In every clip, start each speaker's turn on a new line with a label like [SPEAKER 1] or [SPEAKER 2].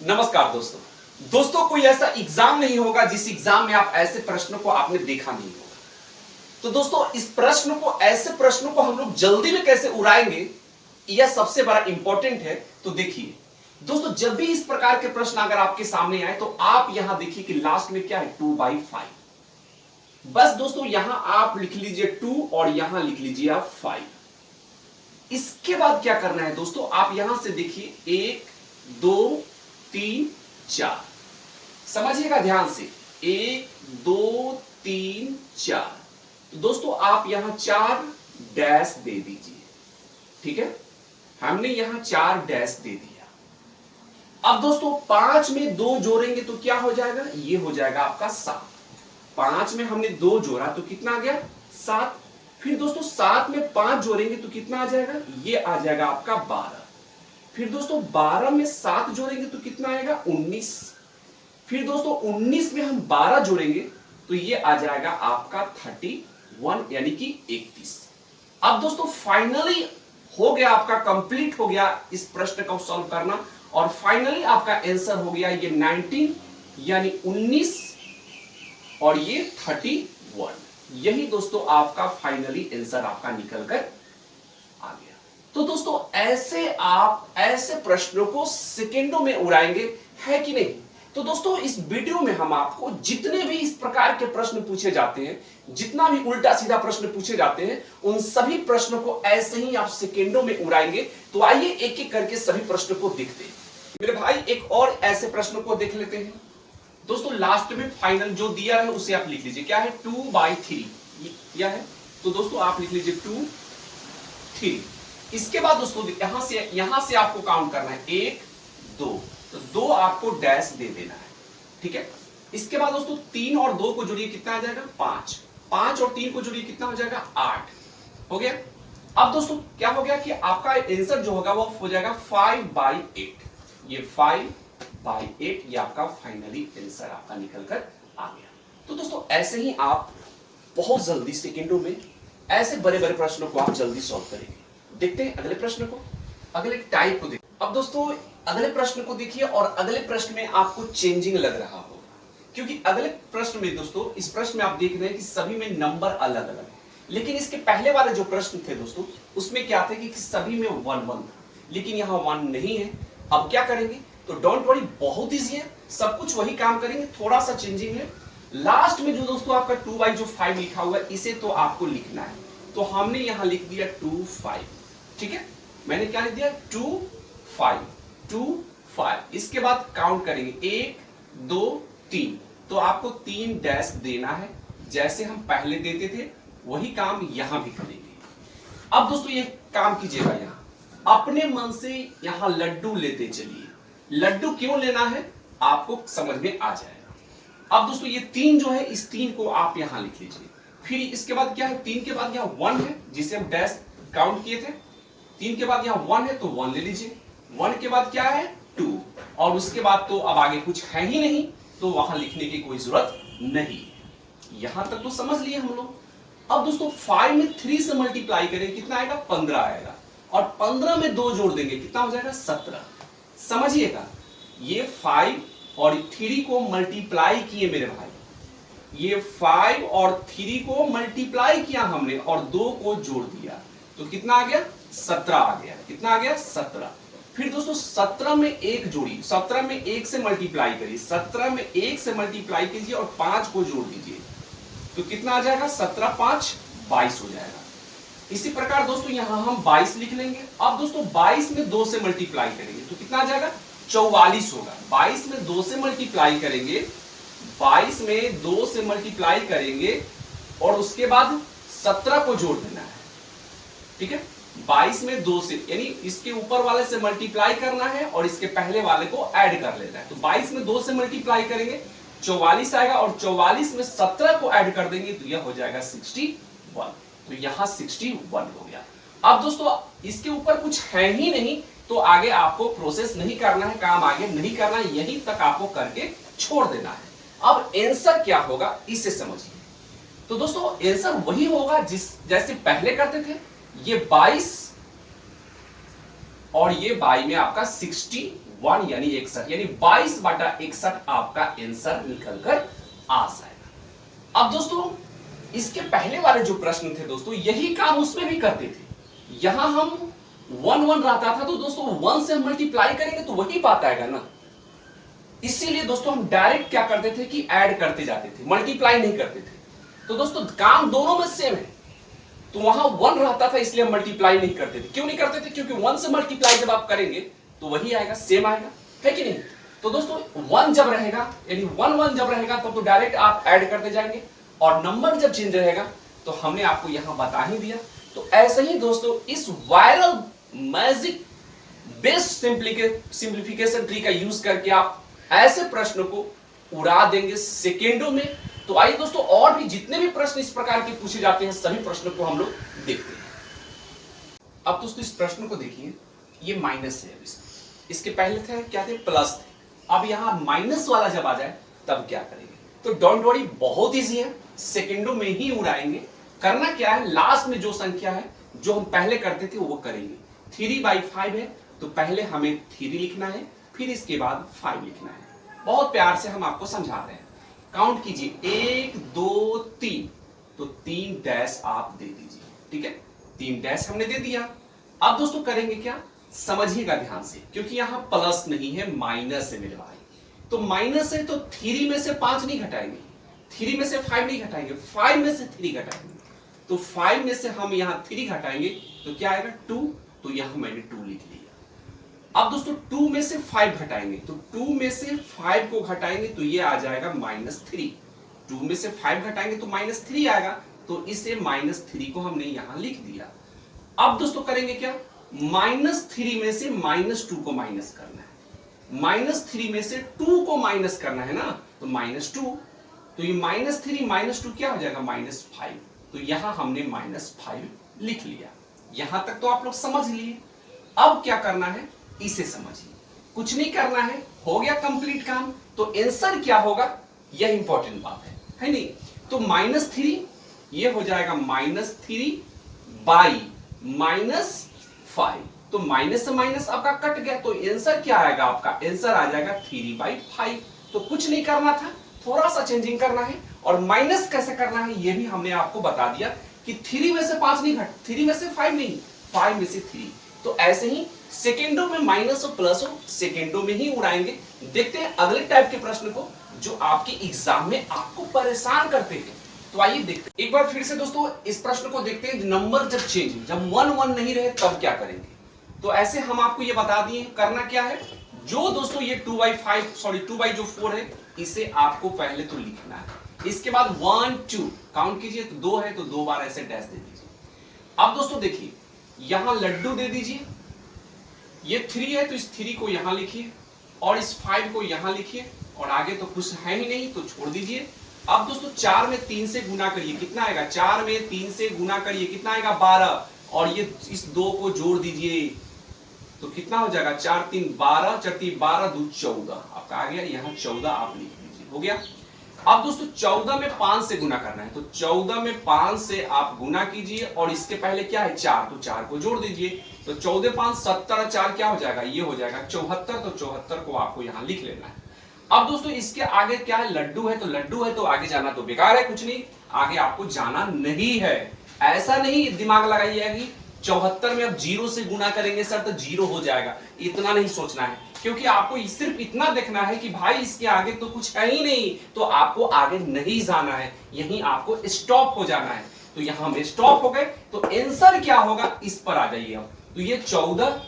[SPEAKER 1] नमस्कार दोस्तों। कोई ऐसा एग्जाम नहीं होगा जिस एग्जाम में आप ऐसे प्रश्नों को आपने देखा नहीं होगा। तो दोस्तों ऐसे प्रश्नों को हम लोग जल्दी में कैसे उड़ाएंगे, यह सबसे बड़ा इंपॉर्टेंट है। तो देखिए दोस्तों, जब भी इस प्रकार के प्रश्न अगर आपके सामने आए तो आप यहां देखिए कि लास्ट में क्या है, 2/5। बस दोस्तों यहां आप लिख लीजिए 2 और यहां लिख लीजिए आप 5। इसके बाद क्या करना है दोस्तों, आप यहां से देखिए 1 2 3 4, समझिएगा ध्यान से, 1 2 3 4। तो दोस्तों आप यहां 4 डैश दे दीजिए, ठीक है। हमने यहां 4 डैश दे दिया। अब दोस्तों 5 में 2 जोड़ेंगे तो क्या हो जाएगा, ये हो जाएगा आपका 7। 5 में हमने 2 जोड़ा तो कितना आ गया, 7। फिर दोस्तों 7 में 5 जोड़ेंगे तो कितना आ जाएगा, ये आ जाएगा आपका 12। फिर दोस्तों 12 में 7 जोड़ेंगे तो कितना आएगा, 19। फिर दोस्तों 19 में हम 12 जोड़ेंगे तो ये आ जाएगा आपका 31 यानी कि 31। अब दोस्तों फाइनली हो गया, आपका कंप्लीट हो गया इस प्रश्न को सॉल्व करना, और फाइनली आपका आंसर हो गया ये 19 यानी 19 और ये 31। यही दोस्तों आपका फाइनली आंसर आपका निकल कर आ गया। तो दोस्तों आप ऐसे प्रश्नों को सेकेंडों में उड़ाएंगे, है कि नहीं। तो दोस्तों इस वीडियो में हम आपको जितने भी इस प्रकार के प्रश्न पूछे जाते हैं, जितना भी उल्टा सीधा प्रश्न पूछे जाते हैं, उन सभी प्रश्नों को ऐसे ही आप सेकेंडों में उड़ाएंगे। तो आइए एक एक करके सभी प्रश्नों को देखते हैं। मेरे भाई एक और ऐसे प्रश्नों को देख लेते हैं। दोस्तों लास्ट में फाइनल जो दिया है उसे आप लिख लीजिए, क्या है, 2/3 यह है। तो दोस्तों आप लिख लीजिए 2 3। इसके बाद दोस्तों यहां से आपको काउंट करना है 1 2, तो 2 आपको डैश दे देना है, ठीक है। इसके बाद दोस्तों 3 और 2 को जोड़िए, कितना आ जाएगा, 5। 5 और 3 को जोड़िए, कितना हो जाएगा, 8 हो गया। अब दोस्तों क्या हो गया कि आपका आंसर जो होगा वो हो जाएगा 5/8। ये 5/8 ये आपका फाइनली आंसर आपका निकल कर आ गया। तो दोस्तों ऐसे ही आप बहुत जल्दी सेकेंडों में ऐसे बड़े बड़े प्रश्नों को आप जल्दी सॉल्व करेंगे। देखते हैं अगले प्रश्न को, अगले टाइप को देखिए। अब दोस्तों अगले प्रश्न को देखिए, और अगले प्रश्न में आपको चेंजिंग लग रहा होगा, क्योंकि अगले प्रश्न में दोस्तों, इस प्रश्न में आप देख रहे हैं कि सभी में नंबर अलग अलग है। लेकिन इसके पहले वाले जो प्रश्न थे दोस्तों, उसमें क्या थे कि सभी में 1 1 था, लेकिन यहाँ 1 नहीं है। अब क्या करेंगे, तो डोंट वरी, बहुत ईजी है, सब कुछ वही काम करेंगे, थोड़ा सा चेंजिंग है। लास्ट में जो दोस्तों आपका 2/5 लिखा हुआ है, इसे तो आपको लिखना है। तो हमने यहां लिख दिया 2 5, ठीक है। मैंने क्या लिख दिया, 2 5 2 5। इसके बाद काउंट करेंगे 1 2 3, तो आपको 3 डैश देना है, जैसे हम पहले देते थे वही काम यहां भी करेंगे। अब दोस्तों ये काम कीजिएगा, यहां अपने मन से यहां लड्डू लेते चलिए। लड्डू क्यों लेना है आपको समझ में आ जाएगा। अब दोस्तों ये 3 जो है, इस 3 को आप यहां लिख लीजिए। फिर इसके बाद क्या है, 3 के बाद यहां 1 है जिसे हम डैश काउंट किए थे। 3 के बाद यहां 1 है तो 1 ले लीजिए। 1 के बाद क्या है, 2, और उसके बाद तो अब आगे कुछ है ही नहीं, तो वहां लिखने की कोई जरूरत नहीं। यहां तक तो समझ लिए हम लोग। अब दोस्तों 5 में 3 से मल्टीप्लाई करें, कितना आएगा, 15 आएगा, और 15 में 2 जोड़ देंगे, कितना हो जाएगा, 17। समझिएगा, ये 5 और 3 को मल्टीप्लाई किए मेरे भाई, ये 5 और 3 को मल्टीप्लाई किया हमने और 2 को जोड़ दिया, तो कितना आ गया, 17 आ गया। कितना आ गया, 17। फिर दोस्तों 17 में 1 जोड़ी, 17 में 1 से मल्टीप्लाई करिए, 17 में 1 से मल्टीप्लाई कीजिए और 5 को जोड़ दीजिए, तो कितना आ जाएगा, 17 5 22 हो जाएगा। इसी प्रकार दोस्तों यहां हम 22 लिख लेंगे। अब दोस्तों 22 में 2 से मल्टीप्लाई करेंगे तो कितना आ जाएगा, 44 होगा। 22 में 2 से मल्टीप्लाई करेंगे, 22 में 2 से मल्टीप्लाई करेंगे और उसके बाद 17 को जोड़ देना है, ठीक है। 22 में 2 से, यानी इसके ऊपर वाले से मल्टीप्लाई करना है और इसके पहले वाले को ऐड कर लेना है। तो 22 में 2 से मल्टीप्लाई करेंगे, 44 आएगा, और 44 में 17 को ऐड कर देंगे तो यह हो जाएगा 61। तो यहां 61 हो गया। अब दोस्तों इसके ऊपर कुछ है ही नहीं, तो आगे आपको प्रोसेस नहीं करना है, काम आगे नहीं करना है, यहीं तक आपको करके छोड़ देना है। अब आंसर क्या होगा इसे समझिए। तो दोस्तों आंसर वही होगा जैसे पहले करते थे। ये 22 और ये 22 में आपका 61 1 यानी 61, यानी 22/61 आपका आंसर निकल कर आ जाएगा। अब दोस्तों इसके पहले वाले जो प्रश्न थे दोस्तों, यही काम उसमें भी करते थे। यहां हम 1 रहता था तो दोस्तों 1 से हम मल्टीप्लाई करेंगे तो वही बात आएगा ना। इसीलिए दोस्तों हम डायरेक्ट क्या करते थे कि ऐड करते जाते थे, मल्टीप्लाई नहीं करते थे। तो दोस्तों काम दोनों में सेम है। तो वहां 1 रहता था इसलिए हम मल्टीप्लाई नहीं करते थे। क्यों नहीं करते थे? क्योंकि 1 से मल्टीप्लाई जब आप करेंगे तो वही आएगा, सेम आएगा, है कि नहीं। तो दोस्तों 1 जब रहेगा यानी 1 जब रहेगा तब तो डायरेक्ट आप ऐड करते जाएंगे, और नंबर जब चेंज रहेगा तो हमने आपको यहां बता ही दिया। तो ऐसे ही दोस्तों इस viral magic best simplification tree का यूज करके आप ऐसे प्रश्न को उड़ा देंगे सेकेंडों में। तो आइए दोस्तों और भी जितने भी प्रश्न इस प्रकार के पूछे जाते हैं सभी प्रश्नों को हम लोग देखते हैं। अब दोस्तों इस प्रश्न को देखिए, ये माइनस है, इसके पहले थे क्या थे, प्लस थे। अब यहां माइनस वाला जब आ जाए तब क्या करेंगे? तो डोंट वरी, बहुत इजी है, सेकेंडों में ही उड़ाएंगे। करना क्या है, लास्ट में जो संख्या है जो हम पहले करते थे वो करेंगे। 3/5 है तो पहले हमें 3 लिखना है, फिर इसके बाद 5 लिखना है। बहुत प्यार से हम आपको समझा रहे हैं। काउंट कीजिए, 1 2 3, तो 3 डैश आप दे दीजिए, ठीक है। 3 डैश हमने दे दिया। अब दोस्तों करेंगे क्या, समझिएगा ध्यान से, क्योंकि यहां प्लस नहीं है, माइनस है मेरे भाई। तो माइनस है तो 3 में से 5 नहीं घटाएंगे, 3 में से 5 नहीं घटाएंगे, 5 में से 3 घटाएंगे। तो 5 में से हम यहां 3 घटाएंगे तो क्या आएगा, 2। तो यहां मैंने 2 लिख लिया। अब दोस्तों 2 में से 5 घटाएंगे, तो 2 में से 5 को घटाएंगे तो ये आ जाएगा -3। 2 में से 5 घटाएंगे तो -3 आएगा, तो इसे -3 को हमने यहां लिख दिया। अब दोस्तों करेंगे क्या, -3 में से -2 को माइनस करना है, -3 में से 2 को माइनस करना है ना, तो -2। तो ये -3 -2 क्या हो जाएगा, -5। तो यहां हमने -5 लिख लिया। यहां तक तो आप लोग समझ लिए। अब क्या करना है, इसे समझिए, कुछ नहीं करना है, हो गया कंप्लीट काम। तो आंसर क्या होगा, यह इंपॉर्टेंट बात है नहीं। तो -3 ये हो जाएगा -3/-5। तो माइनस से माइनस आपका कट गया, तो आंसर क्या आएगा, आपका आंसर आ जाएगा 3/5। तो कुछ नहीं करना था, थोड़ा सा चेंजिंग करना है। और माइनस कैसे करना है ये भी हमने आपको बता दिया कि 3 में से 5 नहीं घट, 3 में से 5 नहीं, 5 में से 3। तो ऐसे ही सेकेंडों में माइनस और प्लस हो, सेकेंडों में ही उड़ाएंगे। देखते हैं अगले टाइप के प्रश्न को जो आपके एग्जाम में आपको परेशान करते हैं। तो आइए देखते हैं एक बार फिर से दोस्तों इस प्रश्न को देखते हैं। नंबर जब चेंज, जब 1 नहीं रहे तब क्या करेंगे। तो ऐसे हम आपको ये बता दिए, करना क्या है, जो दोस्तों ये 2/4 है, इसे आपको पहले तो लिखना है। इसके बाद 1 2 काउंट कीजिए, तो 2 है तो 2 बार ऐसे डैश दे दीजिए। अब दोस्तों देखिए, यहां लड्डू दे दीजिए, ये 3 है तो इस 3 को यहां लिखिए, और इस 5 को यहां लिखिए, और आगे तो कुछ है ही नहीं तो छोड़ दीजिए। अब दोस्तों 4 में 3 से गुना करिए, कितना आएगा, 4 में 3 से गुना करिए, कितना आएगा, 12। और ये इस 2 को जोड़ दीजिए तो कितना हो जाएगा, 4 3 12, 4 3 12, 2 14 आपका आ गया। यहां 14 आप लिख लीजिए, हो गया। अब दोस्तों 14 में 5 से गुना करना है, तो 14 में 5 से आप गुना कीजिए, और इसके पहले क्या है, 4, तो 4 को जोड़ दीजिए। तो 14 5 70, 4 क्या हो जाएगा, ये हो जाएगा 74। तो 74 को आपको यहां लिख लेना है। अब दोस्तों इसके आगे क्या है, लड्डू है, तो लड्डू है तो आगे जाना तो बेकार है, कुछ नहीं, आगे आपको जाना नहीं है। ऐसा नहीं दिमाग लगाइएगा कि 74 में अब 0 से गुना करेंगे सर तो 0 हो जाएगा, इतना नहीं सोचना है। क्योंकि आपको सिर्फ इतना देखना है कि भाई इसके आगे तो कुछ है ही नहीं, तो आपको आगे नहीं जाना है, यहीं आपको स्टॉप हो जाना है। तो यहां में स्टॉप हो गए, तो आंसर क्या होगा, इस पर आ जाइए। अब तो ये 14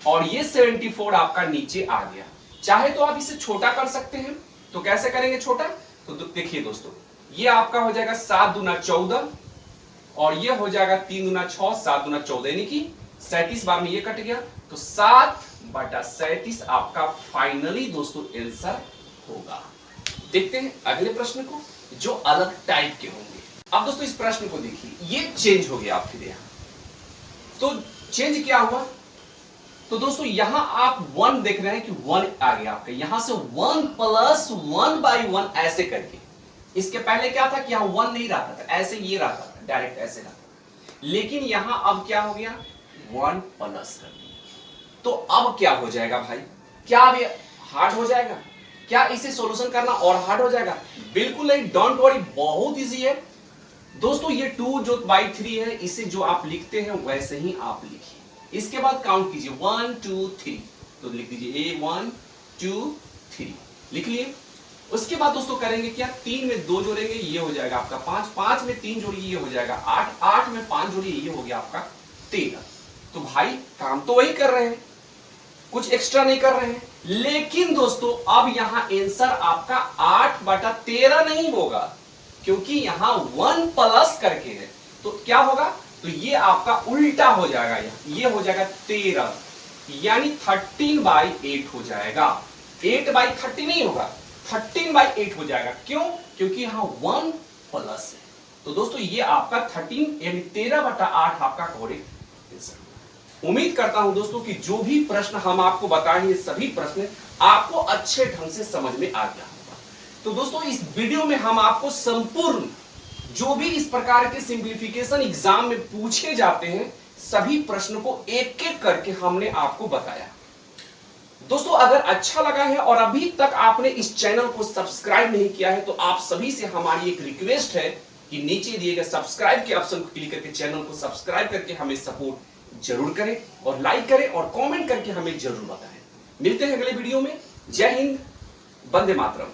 [SPEAKER 1] और ये 74 आपका नीचे आ गया। चाहे तो आप इसे छोटा कर सकते हैं, तो कैसे करेंगे छोटा, तो देखिए दोस्तों, ये आपका हो जाएगा 7 दूना 14, और ये हो जाएगा 3 दूना 6, 7 दूना 14, यानी कि 37 बार में ये कट गया, तो 7/37 आपका फाइनली दोस्तों आंसर होगा। देखते हैं अगले प्रश्न को जो अलग टाइप के होंगे। अब दोस्तों इस प्रश्न को देखिए, ये चेंज हो गया आप फिर यहां, तो चेंज क्या हुआ, तो दोस्तों यहां आप 1 देख रहे हैं कि 1 आ गया आपका, यहां से 1 + 1/1 ऐसे करके। इसके पहले क्या था कि यहां 1 नहीं रहता था, ऐसे ये रहता था, डायरेक्ट ऐसे रहता था। लेकिन यहां अब क्या हो गया, 1 प्लस कर दिया। तो अब क्या हो जाएगा भाई? क्या अब ये हार्ड हो जाएगा? क्या इसे सॉल्यूशन करना और हार्ड हो जाएगा? बिल्कुल नहीं, डोंट वरी, बहुत इजी है दोस्तों। ये 2 जो बाई 3 है, इसे जो आप लिखते हैं वैसे ही आप लिखिए। इसके बाद काउंट कीजिए 1 2 3, तो लिख दीजिए 1 2 3, लिख लिए। उसके बाद दोस्तों करेंगे क्या, 3 में 2 जोड़ेंगे, ये हो जाएगा आपका 5, 5 में 3 जोड़िए, ये हो जाएगा 8, 8 में 5 जोड़िए, ये हो गया आपका 13। तो भाई काम तो वही कर रहे हैं, कुछ एक्स्ट्रा नहीं कर रहे हैं। लेकिन दोस्तों अब यहां आंसर आपका 8/13 नहीं होगा, क्योंकि यहां 1 प्लस करके है। तो क्या होगा, तो ये आपका उल्टा हो जाएगा, ये हो जाएगा 13, यानी 13/8 हो जाएगा। 8/30 नहीं होगा, 13/8 हो जाएगा। क्यों? क्योंकि यहां 1 प्लस है। तो दोस्तों ये आपका 13 यानी 13/8 आपका करेक्ट आंसर। उम्मीद करता हूं दोस्तों कि जो भी प्रश्न हम आपको बताए हैं, सभी प्रश्न आपको अच्छे ढंग से समझ में आ गया होगा। तो दोस्तों इस वीडियो में हम आपको संपूर्ण जो भी इस प्रकार के सिंप्लीफिकेशन एग्जाम में पूछे जाते हैं, सभी प्रश्नों को एक एक करके हमने आपको बताया। दोस्तों अगर अच्छा लगा है और अभी तक आपने इस चैनल को सब्सक्राइब नहीं किया है, तो आप सभी से हमारी एक रिक्वेस्ट है कि नीचे दिए गए सब्सक्राइब के ऑप्शन को क्लिक करके चैनल को सब्सक्राइब करके हमें सपोर्ट जरूर करें और लाइक करें और कमेंट करके हमें जरूर बताएं। मिलते हैं अगले वीडियो में। जय हिंद, वंदे मातरम।